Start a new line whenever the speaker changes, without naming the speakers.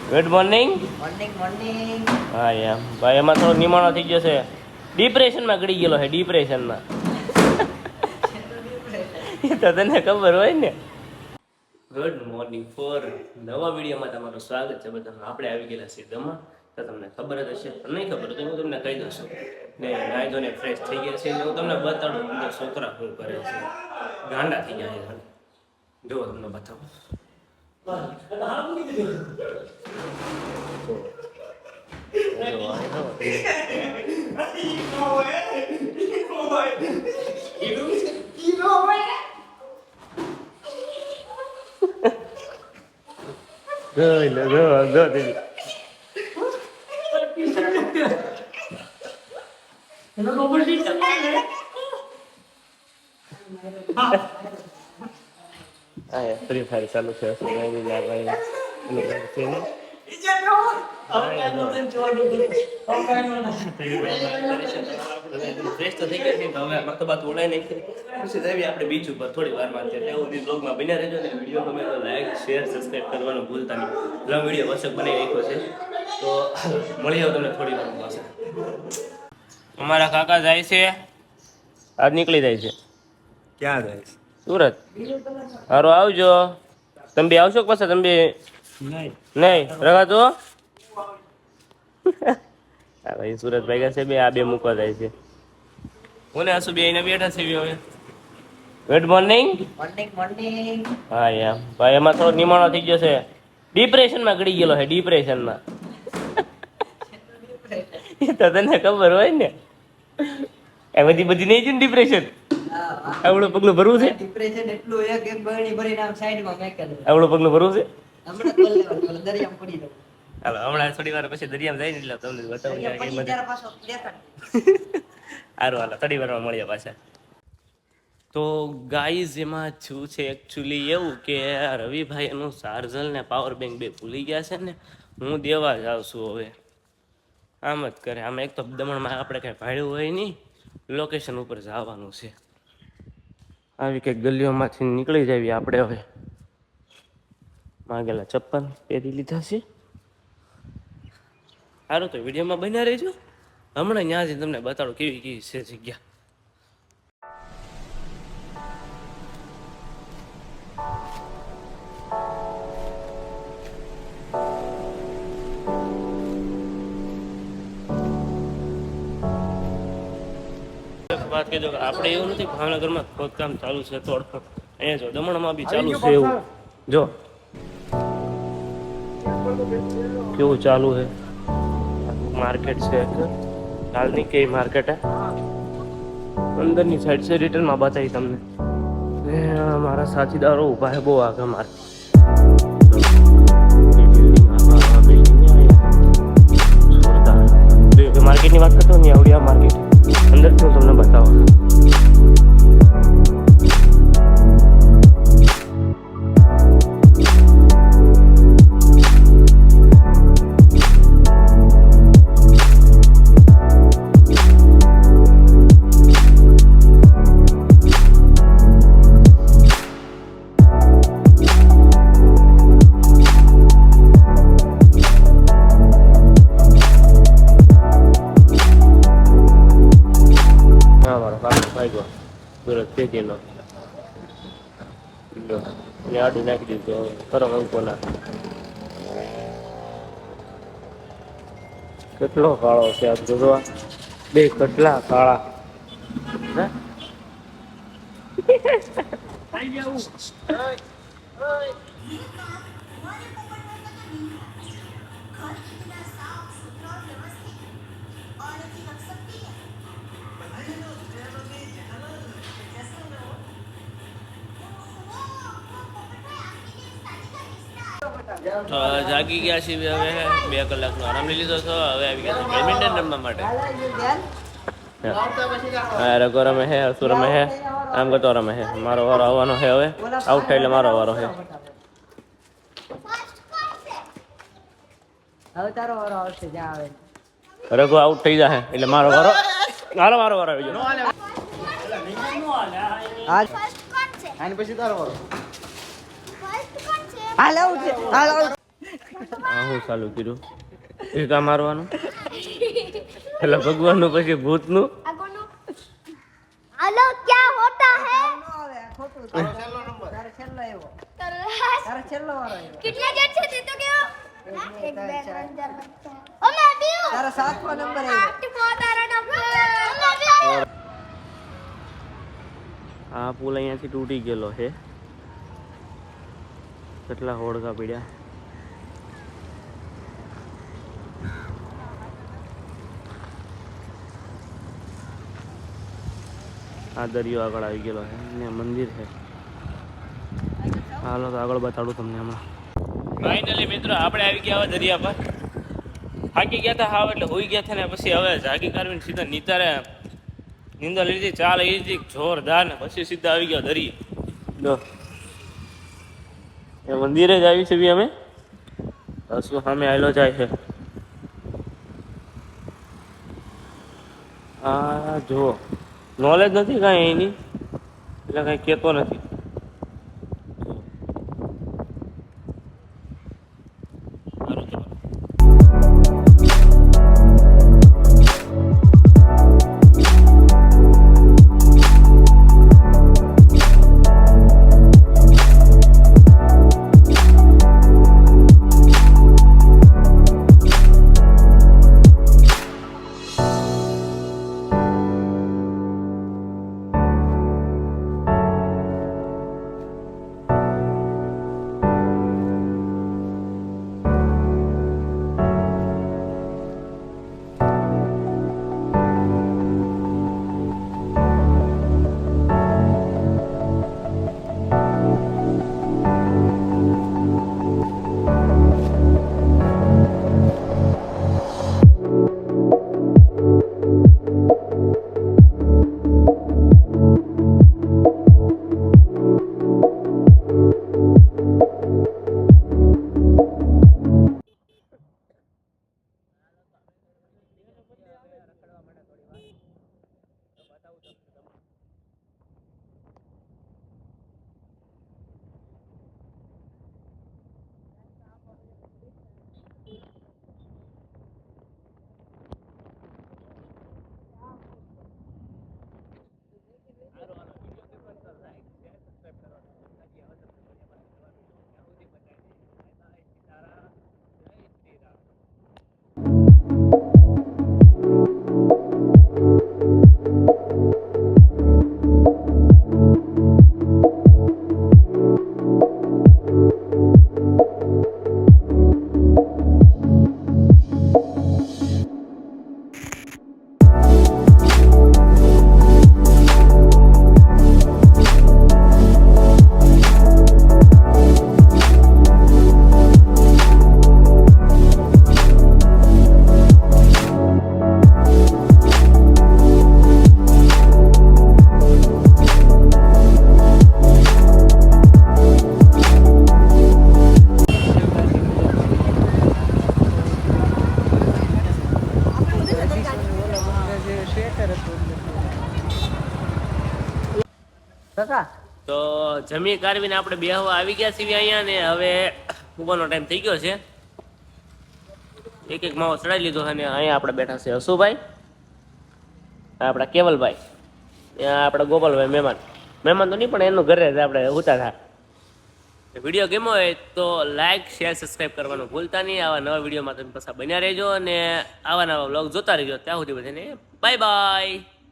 Good morning.
Morning morning.
હા એમ ભાઈ એમાં થોડો નિમાણો થઈ ગયો છે. ડિપ્રેશનમાં ગળી ગયેલો છે ડિપ્રેશનમાં. એ તો તને ખબર હોય ને. ગુડ મોર્નિંગ ફોર નવા વિડીયોમાં તમારું સ્વાગત છે બધાનું. આપણે આવી ગયેલા છીએ દમણ. તો તમને ખબર જ હશે, નહીં ખબર તો હું તમને કહી દઉં છું ને. નાઈ ધોઈને ફ્રેશ થઈ ગયા છે. હું તમને બતાડું અંદર છોકરા શું કરે છે. ગાંડા થઈ ગયા છે. જો તમને બતાવું. ફ્રી ફાયર ચાલુ છે. ફ્રેશ તો થઈ ગયા છે. હવે મતલબ ઓળાઈ નહીં પછી આપણે બીચ ઉપર થોડી વારમાં છે. એવું બ્લોગમાં બન્યા રહેજો ને. વિડીયો ગમે તો લાઈક શેર સબસ્ક્રાઈબ કરવાનું ભૂલતા નહીં. લોંગ વિડીયો વસક બનાવી રાખ્યો છે. તો મળી જાવ તમને થોડી વાર પાસે. અમારા કાકા જાય છે, આજ નીકળી જાય છે.
ક્યાં જાય છે?
સુરત. હારો આવજો. તમે બી આવશો કે પાછા? તમે બી નહીં રગાતો. હા ભાઈ સુરત ભાગ્યા છે બે. આ બે મૂકવા જાય છે. કોને આસુ બે એને બેઠા છે હવે. Good morning.
Morning morning.
હા એમ ભાઈ એમાં થોડો નિમાણો થઈ ગયો છે. ડિપ્રેશનમાં ગળી ગયેલો છે ડિપ્રેશનમાં. એ તો તને ખબર હોય ને. એ બધી નહીં છે ને ડિપ્રેશન. આવડું પગલું ભરવું છે.
ડિપ્રેશન એટલું એક એક બરણી ભરીને આમ સાઈડમાં મેકી દે.
આવડું પગલું ભરવું છે.
હમણાં તોલ લેવાનું, દરિયામાં પડી જવું.
હાલો હમણાં થોડી વાર પછી દરિયામાં જાય ને એટલે તમને બતાવું
દરિયા
કે
પડી ત્યારે પાછો દેખાડ.
સારું હાલો થોડી વારમાં મળીએ પાછા. તો ગાઈઝ એમાં શું છે એકચ્યુઅલી એવું કે રવિભાઈ એનું ચાર્જર ને પાવર બેંક બે ભૂલી ગયા છે ને. હું દેવા જાઉં છું હવે. આમ જ કરે. આમ એક તો દમણમાં આપણે કાંઈ ભાડ્યું હોય નહીં. લોકેશન ઉપર જવાનું છે. આવી કંઈક ગલીઓમાંથી નીકળી જાવી આપણે હવે. માંગેલા ચપ્પલ પહેરી લીધા છે. સારું તો વિડીયોમાં બન્યા રહેજો. હમણાં ત્યાંથી તમને બતાડું કેવી કેવી છે જગ્યા. વાત કહેજો કે આપણે એવું નથી ભાવનગરમાં ખોદકામ ચાલુ છે તોડફોડ. અહીંયા જો દમણમાં બી ચાલુ છે એવું. જો કેવું ચાલુ છે. માર્કેટ છે હાલની કઈ માર્કેટ હે. અંદરની સાઈડ છે રિટર્નમાં બતાવી તમને. મારા સાથીદારો ઊભા છે બહુ આગળ માર્કેટ. માર્કેટની વાત કરતો ને આવડી આ માર્કેટ અંદર હું તમને બતાવું. સુરત પેટીનો આડું નાખી દીધું. ખરો અંકો ના કેટલો કાળો છે આ જોવા. બે કેટલા કાળા. તો જાગી ગયા છીએ હવે. 2 કલાકનો આરામ લઈ લીધો છો. હવે આવી ગયા છે બેડમિન્ટન રમવા માટે. હા રઘો રમે હે, અસુ રમે હે, આમ કરતો રમે હે. મારો વારો આવવાનો છે હવે. આઉટ થાય એટલે મારો વારો છે.
હવે તારો વારો આવશે જ્યાં આવે.
રઘુ આઉટ થઈ જાય એટલે મારો વારો. મારો વારો આવી ગયો.
હાલ આઉટ છે. હાલ આઉટ.
હું ચાલુ કર્યું ટીકા મારવાનું એટલે ભગવાનનું પછી ભૂતનું
हेलो क्या होता है
નો આવે આ ખોટું તારો છેલ્લો નંબર તારો છેલ્લો આવ્યો તારો છેલ્લો વાળો આવ્યો
कितने गेट से दे तो क्या एक बैग अंदर बच्चा ओ मैं भी हूं
તારો 7મો નંબર આવ્યો
आठ को तारा नंबर मैं भी हूं
આ પુલ અહીંયાથી તૂટી ગયેલો છે કેટલા હોડકા પીડ્યા આ દરિયો આગળ આવી ગયેલો છે ને મંદિર છે હાલો તો આગળ બતાડું તમને હમણાં ફાઇનલી મિત્રો આપણે આવી ગયા હવે દરિયા પર થાકી ગયા હતા હાવ એટલે હોઈ ગયા હતા ને પછી હવે જાગી કાઢવીને સીધા નીતારે નીંદર લીધી ચાલ લીધી જોરદાર ને પછી સીધા આવી ગયા દરિયે એ મંદિરે જ આવી છે બી અમે શું સામે આવેલો જાય છે આ જુઓ નોલેજ નથી કાંઈ એની એટલે કાંઈ કહેતો નથી સારું ચલો
કાકા
તો જમી કાઢવીને આપણે બેહવા આવી ગયા છીએ અહીંયા ને હવે ઉભાનો ટાઈમ થઈ ગયો છે એક એક માવો ચડાવી લીધો અને અહીંયા આપણે બેઠા છે હસુભાઈ આપણા કેવલભાઈ ત્યાં આપણા ગોપાલભાઈ મહેમાન તો નહીં પણ એનું ઘરે જ આપણે ઉતા થા વિડીયો ગમ્યો હોય તો લાઈક શેર સબસ્ક્રાઈબ કરવાનું ભૂલતા નહીં આવા નવા વિડીયોમાં તમે પાછા બન્યા રહેજો અને આવા નવા વ્લોગ જોતા રહેજો ત્યાં સુધી બધાને બાય બાય